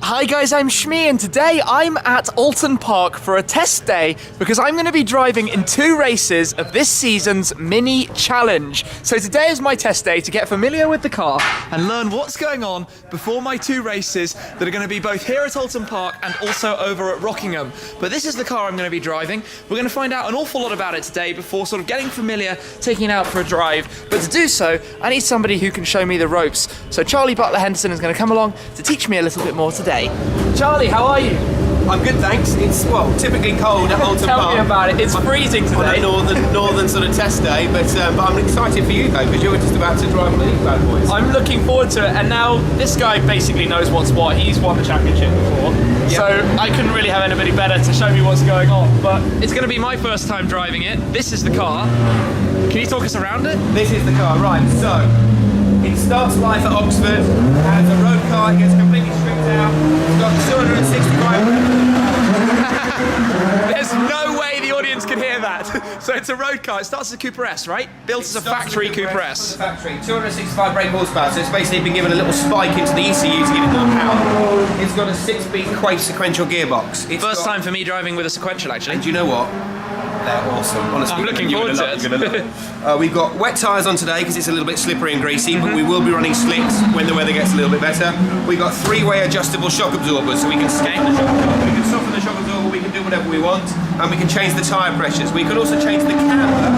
Hi guys, I'm Shmee, and today I'm at Alton Park for a test day because I'm going to be driving in 2 races of this season's mini challenge. So today is my test day to get familiar with the car and learn what's going on before my 2 races that are going to be both here at Alton Park and also over at Rockingham. But this is the car I'm going to be driving. We're going to find out an awful lot about it today before sort of getting familiar, taking it out for a drive. But to do so, I need somebody who can show me the ropes. So Charlie Butler-Henderson is going to come along to teach me a little bit more today. Charlie, how are you? I'm good, thanks. It's, well, typically cold at Alton Park. Tell me about it. It's freezing today. On a northern sort of test day, but I'm excited for you though, because you're just about to drive one of these bad boys. I'm looking forward to it, and now this guy basically knows what's what. He's won the championship before, so I couldn't really have anybody better to show me what's going on. But it's going to be my first time driving it. This is the car. Can you talk us around it? This is the car, right? So it starts life at Oxford as a road car. It gets completely stripped out. It's got 265. There's no way the audience can hear that. So it's a road car. It starts as a Cooper S, right? Built as a factory Cooper S. Factory, 265 brake horsepower. So it's basically been given a little spike into the ECU to give it more power. It's got a 6-speed Quake sequential gearbox. First time for me driving with a sequential, actually. And do you know what? They're awesome. Honestly, I'm looking forward to it. We've got wet tyres on today because it's a little bit slippery and greasy, but we will be running slicks when the weather gets a little bit better. We've got 3-way adjustable shock absorbers, so we can soften the shock absorber, we can soften the shock absorber, we can do whatever we want, and we can change the tyre pressures. We can also change the camber,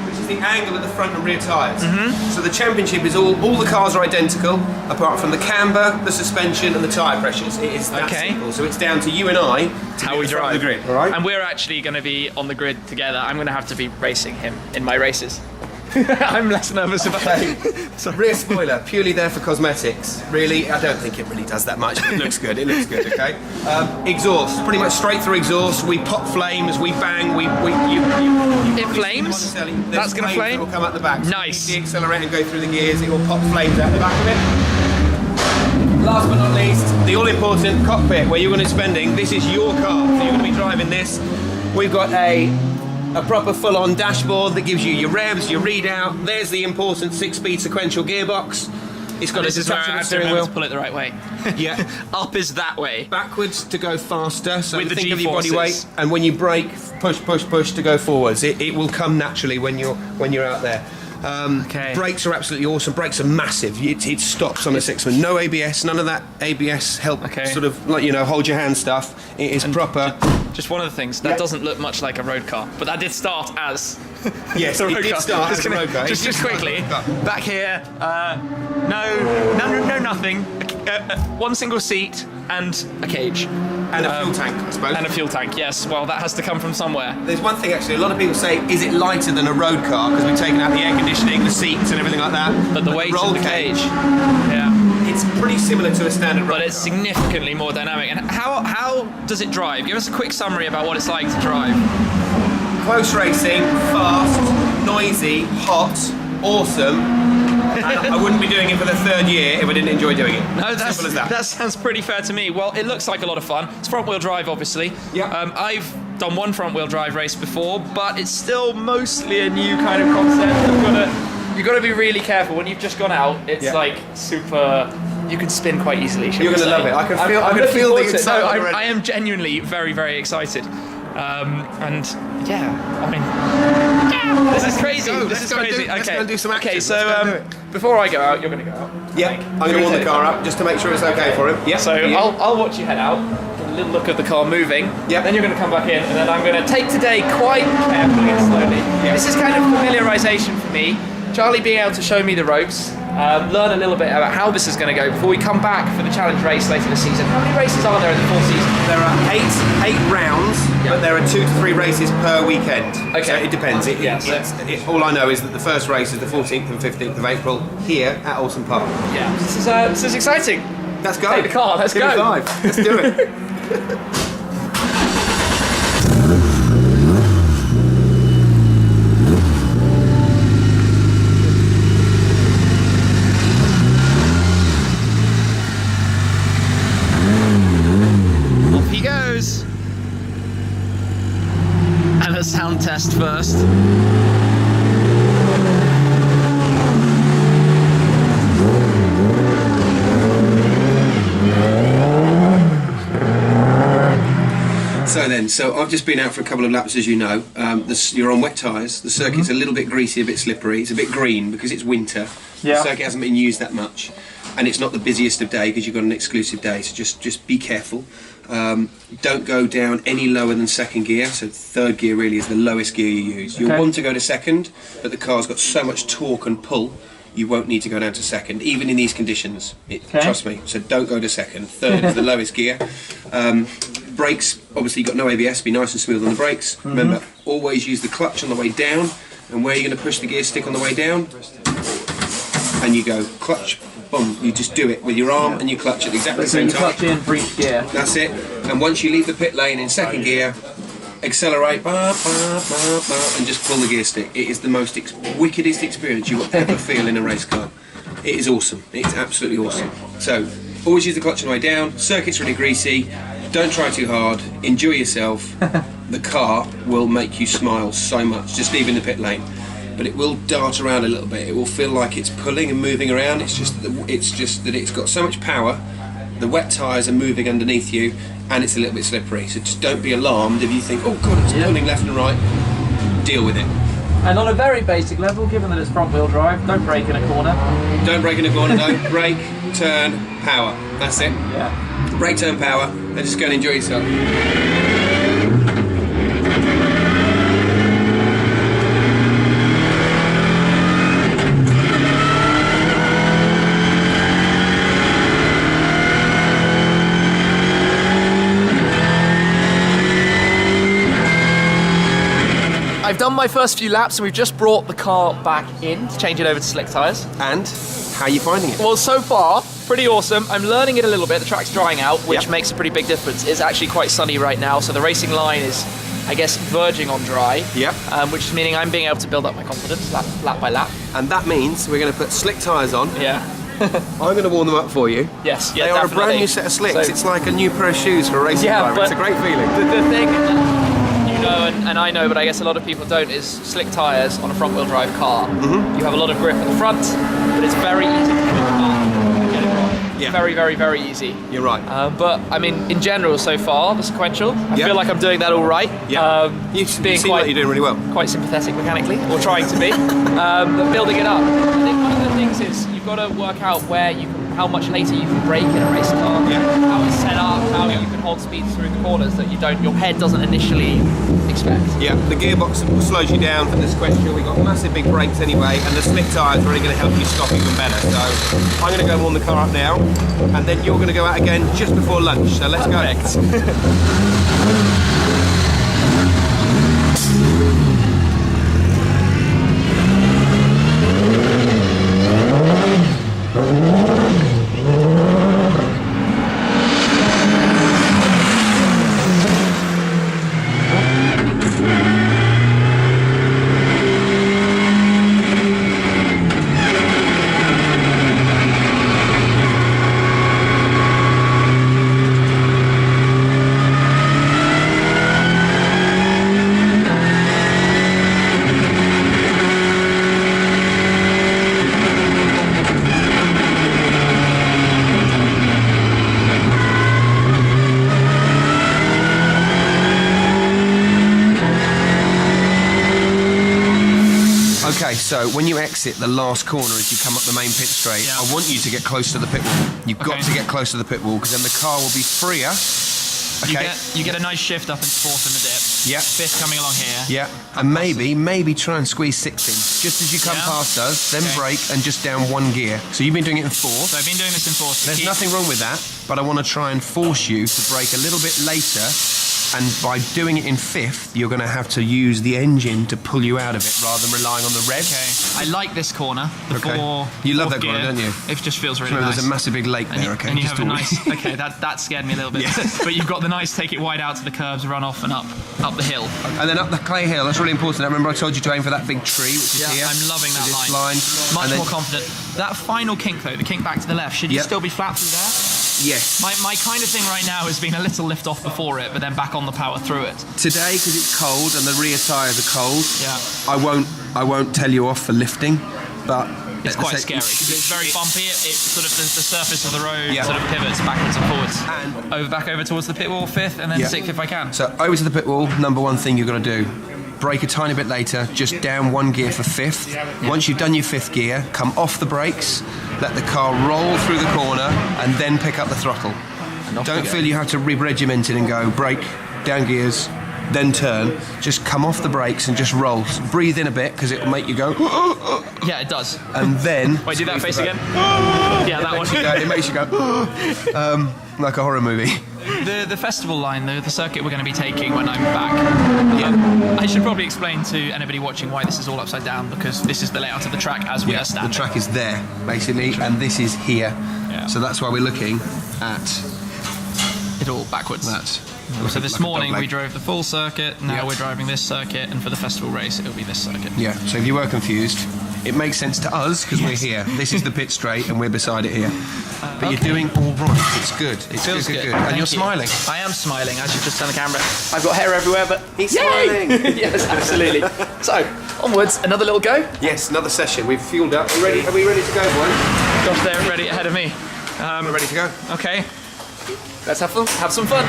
which is the angle of the front and rear tyres. So the championship is all the cars are identical, apart from the camber, the suspension, and the tyre pressures. It is that simple. So it's down to you and I to how we drive the grid. All right? And we're actually going to be on the grid together. I'm going to have to be racing him in my races. I'm less nervous about it. Rear spoiler, purely there for cosmetics. Really, I don't think it really does that much, but it looks good, okay? Exhaust, pretty much straight through exhaust. We pop flames, we bang, It flames? That's going to flame? It will come out the back. So nice. You accelerate and go through the gears, it will pop flames out the back of it. Last but not least, the all-important cockpit where you're going to be spending. This is your car, so you're going to be driving this. We've got a proper full-on dashboard that gives you your revs, your readout. There's the important 6-speed sequential gearbox. It's got a detachable steering wheel. To pull it the right way. Yeah. Up is that way. Backwards to go faster. So with the think of your body weight, and when you brake, push, push, push to go forwards. It will come naturally when you're out there. Brakes are absolutely awesome. Brakes are massive. It stops on a 6-man. No ABS, none of that ABS help sort of like, hold your hand stuff. It is proper. Just one of the things, that doesn't look much like a road car, but that did start as yes, it did start as a road car. Just quickly, back here, no nothing, one single seat and a cage. And a fuel tank, I suppose. And a fuel tank, yes. Well, that has to come from somewhere. There's one thing actually, a lot of people say, is it lighter than a road car? Because we've taken out the air conditioning, the seats and everything like that. But the weight of the cage. Yeah. It's pretty similar to a standard road car. But it's significantly more dynamic. And how does it drive? Give us a quick summary about what it's like to drive. Close racing, fast, noisy, hot, awesome. And I wouldn't be doing it for the 3rd year if I didn't enjoy doing it. No, that sounds pretty fair to me. Well, it looks like a lot of fun. It's front-wheel drive, obviously. Yeah. I've done one front-wheel drive race before, but it's still mostly a new kind of concept. You've got to be really careful when you've just gone out. It's like super. You can spin quite easily. You're going to love it. I can feel the excitement. I am genuinely very, very excited. And yeah, I mean, this is crazy. This is crazy. Let's go and do some action. Okay, so before I go out, you're going to go out. Yeah, I'm going to warm the car up just to make sure it's okay for him. Yeah. So I'll watch you head out. Get a little look at the car moving. Yeah. Then you're going to come back in, and then I'm going to take today quite carefully and slowly. Yeah. This is kind of familiarization for me. Charlie being able to show me the ropes, learn a little bit about how this is going to go before we come back for the challenge race later this season. How many races are there in the full season? There are eight rounds, but there are 2 to 3 races per weekend. Okay. So it depends. All I know is that the first race is the 14th and 15th of April here at Alton Park. Yeah, this is exciting. Let's go. Take the car, let's go. Let's do it. And a sound test first. then. So I've just been out for a couple of laps, as you know. You're on wet tyres. The circuit's a little bit greasy, a bit slippery. It's a bit green because it's winter. Yeah. The circuit hasn't been used that much, and it's not the busiest of day because you've got an exclusive day. So just be careful. Don't go down any lower than second gear. So third gear really is the lowest gear you use. You'll want to go to second, but the car's got so much torque and pull, you won't need to go down to second, even in these conditions. Trust me. So don't go to second. Third is the lowest gear. Brakes, obviously you've got no ABS, be nice and smooth on the brakes. Remember, always use the clutch on the way down, and where you're going to push the gear stick on the way down, and you go clutch, boom, you just do it with your arm and your clutch at exactly the same time. Clutch in, breach gear. That's it. And once you leave the pit lane in second gear, accelerate, and just pull the gear stick. It is the most wickedest experience you will ever feel in a race car. It is awesome. It's absolutely awesome. So, always use the clutch on the way down. Circuit's really greasy. Don't try too hard. Enjoy yourself. The car will make you smile so much, just leaving the pit lane. But it will dart around a little bit. It will feel like it's pulling and moving around. It's just that it's got so much power. The wet tyres are moving underneath you, and it's a little bit slippery. So just don't be alarmed if you think, oh god, it's pulling left and right. Deal with it. And on a very basic level, given that it's front-wheel drive, don't brake in a corner. Don't brake in a corner. No, brake, turn, power. That's it. Yeah. Brake, turn, power, and just go and enjoy yourself. I've done my first few laps and we've just brought the car back in to change it over to slick tyres. And how are you finding it? Well, so far, pretty awesome. I'm learning it a little bit. The track's drying out, which makes a pretty big difference. It's actually quite sunny right now, so the racing line is, I guess, verging on dry. Yep. Which is meaning I'm being able to build up my confidence lap by lap. And that means we're going to put slick tyres on. Yeah. I'm going to warm them up for you. Yes, yeah, They are definitely. a brand new set of slicks. So, it's like a new pair of shoes for a racing driver. It's a great feeling. The thing, you know, and I know, but I guess a lot of people don't, is slick tyres on a front-wheel drive car. You have a lot of grip at the front, but it's very easy to put the car and get it wrong. Yeah. Very, very, very easy. You're right. But I mean, in general, so far, the sequential, I feel like I'm doing that all right. Yeah. You seem like you're doing really well. Quite sympathetic mechanically, or trying to be. But building it up. I think one of the things is you've got to work out how much later you can brake in a race car, how it's set up, how you can hold speeds through the corners that your head doesn't initially expect. Yeah, the gearbox slows you down for the sequential. We've got massive big brakes anyway, and the slick tyres are really going to help you stop even better. So I'm going to go warm the car up now, and then you're going to go out again just before lunch. So let's go. Okay, so when you exit the last corner as you come up the main pit straight, I want you to get close to the pit wall. You've got to get close to the pit wall because then the car will be freer. Okay. You get a nice shift up into fourth in the dip. Yeah. Fifth coming along here. Yeah. And maybe try and squeeze sixth in. Just as you come past us, then brake and just down one gear. So you've been doing it in fourth. So I've been doing this in fourth. There's nothing wrong with that, but I want to try and force you to brake a little bit later. And by doing it in fifth, you're going to have to use the engine to pull you out of it rather than relying on the revs. Okay. I like this corner. You love that corner, don't you? It just feels really nice. There's a massive big lake there, okay? And you have a nice... Okay, that scared me a little bit. But you've got the nice take it wide out to the curves, run off and up the hill. And then up the clay hill, that's really important. I remember I told you to aim for that big tree, which is here. I'm loving that line. Much more confident. That final kink though, the kink back to the left, should you still be flat through there? Yes. My kind of thing right now has been a little lift off before it, but then back on the power through it. Today, because it's cold and the rear tyres are cold, I won't tell you off for lifting, but It's quite scary because it's very bumpy. It's sort of the surface of the road sort of pivots backwards and forwards. And back over towards the pit wall, 5th, and then 6th if I can. So over to the pit wall. Number one thing you've got to do. Brake a tiny bit later, just down 1 gear for 5th. Once you've done your 5th gear, come off the brakes, let the car roll through the corner, and then pick up the throttle. Don't feel you have to re-regiment it and go brake, down gears, then turn. Just come off the brakes and just roll. Breathe in a bit because it will make you go. Yeah, it does. And then. Wait, do that face again. Yeah, that one. It makes you go. Like a horror movie. The festival line, the circuit we're going to be taking when I'm back. I should probably explain to anybody watching why this is all upside down, because this is the layout of the track as we are standing. The track is there, basically, and this is here. Yeah. So that's why we're looking at it all backwards. So this morning we drove the full circuit, now we're driving this circuit, and for the festival race it'll be this circuit. Yeah, so if you were confused, it makes sense to us because we're here. This is the pit straight and we're beside it here. But you're doing all right. It's good. It feels good. And you're smiling. I am smiling, as you just turned the camera. I've got hair everywhere, but he's smiling. Yes, absolutely. So, onwards, another little go. Yes, another session. We've fueled up. Are we ready to go, boy? Gosh, they're ready ahead of me. We're ready to go. Okay. Let's have some fun.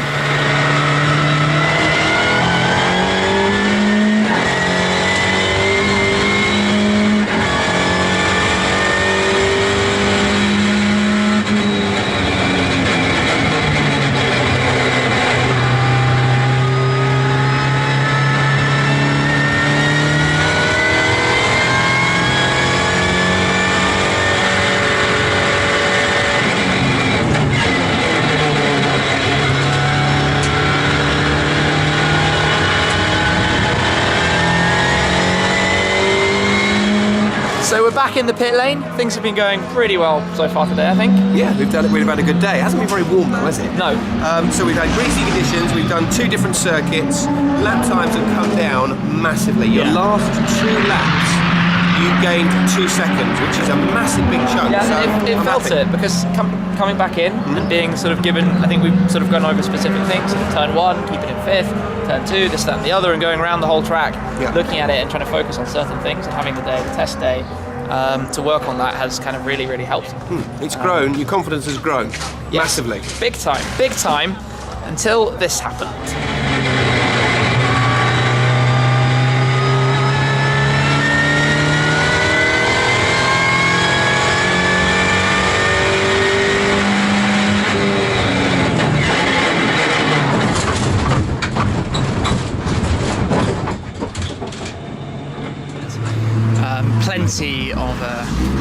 So we're back in the pit lane. Things have been going pretty well so far today, I think. Yeah, we've had a good day. It hasn't been very warm though, has it? No. So we've had greasy conditions, we've done 2 different circuits, lap times have come down massively. Your last 2 laps, you gained 2 seconds, which is a massive big chunk. Yeah, so it felt it, because coming back in and being sort of given, I think we've sort of gone over specific things, turn 1, keep it in 5th, turn 2, this, that and the other, and going around the whole track, looking at it and trying to focus on certain things, and having the test day, to work on that has kind of really, really helped. It's grown, your confidence has grown massively. Big time, until this happened. Plenty of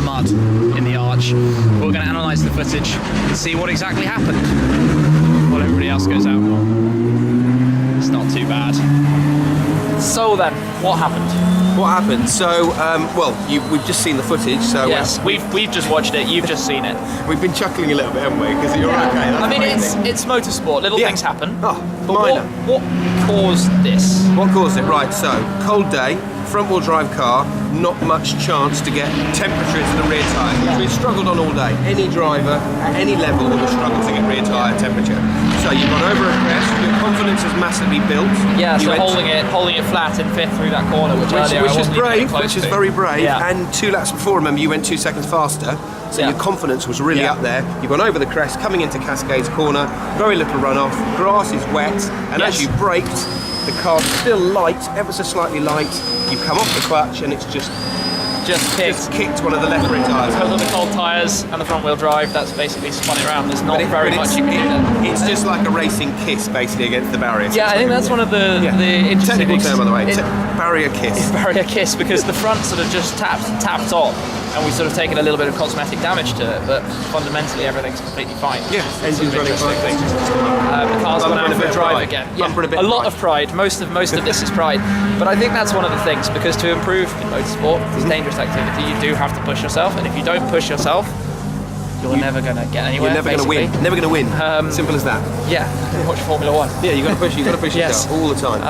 mud in the arch. We're going to analyse the footage and see what exactly happened while everybody else goes out. It's not too bad. So then, what happened? What happened? So, we've just seen the footage. So yes, we've just watched it. You've just seen it. We've been chuckling a little bit, haven't we? Because you're okay. I mean, it's motorsport. Little things happen. Oh, but minor. What caused this? What caused it? Right. So, cold day, front-wheel drive car, not much chance to get temperature into the rear tyre, which we've struggled on all day. Any driver at any level would have struggled to get rear tyre temperature. So you've gone over a crest, your confidence has massively built. Yeah, so holding it flat in 5th through that corner, which is brave, which is very brave. Yeah. And 2 laps before, remember, you went 2 seconds faster. So your confidence was really up there. You've gone over the crest, coming into Cascades corner, very little runoff, grass is wet, and as you braked, the car's still light, ever so slightly light. You've come off the clutch and it's just kicked one of the left rear tyres. Because of the cold tyres and the front wheel drive, that's basically spun it around. There's not very much you can do. It's just like a racing kiss basically against the barrier. Yeah, I think that's one of the interesting technical things. term, by the way. Barrier kiss. It's barrier kiss because the front sort of just tapped off, and we've sort of taken a little bit of cosmetic damage to it, but fundamentally everything's completely fine. Yeah, engine's running fine. The car's gone out for a drive again. Yeah, a lot of pride. Most of this is pride, but I think that's one of the things, because to improve in motorsport, it's dangerous activity. You do have to push yourself, and if you don't push yourself, you're never going to get anywhere. You're never going to win. Never going to win. Simple as that. Yeah, watch Formula 1. Yeah, you got to push. You got to push yourself all the time.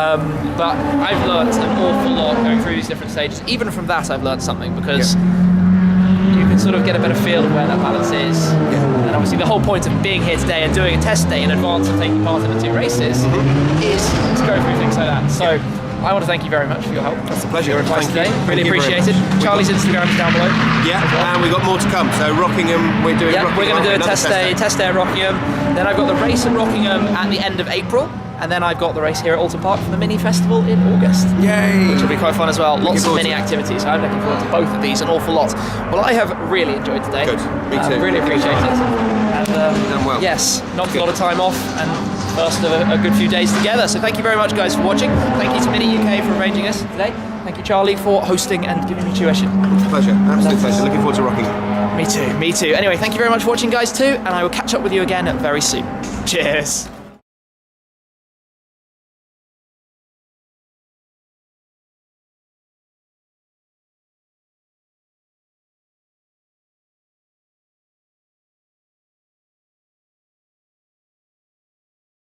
But I've learnt an awful lot going through these different stages. Even from that, I've learnt something, because you can sort of get a better feel of where that balance is. And obviously, the whole point of being here today and doing a test day in advance of taking part in the 2 races is to go through things like that. So I want to thank you very much for your help. That's a pleasure. Your advice Thank today. you. Really Thank you very appreciated. much. Charlie's Instagram is down below. Yeah, and we've got more to come. So Rockingham, we're doing. Yeah, Rockingham, we're going to do a another test day at Rockingham. Then I've got the race in Rockingham at the end of April. And then I've got the race here at Alton Park for the mini festival in August. Yay! Which will be quite fun as well. Lots of forward mini to it. activities. I'm looking forward to both of these an awful lot. Well, I have really enjoyed today. Good. Me too. Really appreciate it. And Done well. yes, knocked Good. a lot of time off and first of a good few days together. So thank you very much, guys, for watching. Thank you to Mini UK for arranging this today. Thank you, Charlie, for hosting and giving me tuition. Pleasure. Absolute pleasure. Looking forward to Rockingham. Me too. Anyway, thank you very much for watching, guys, too. And I will catch up with you again very soon. Cheers.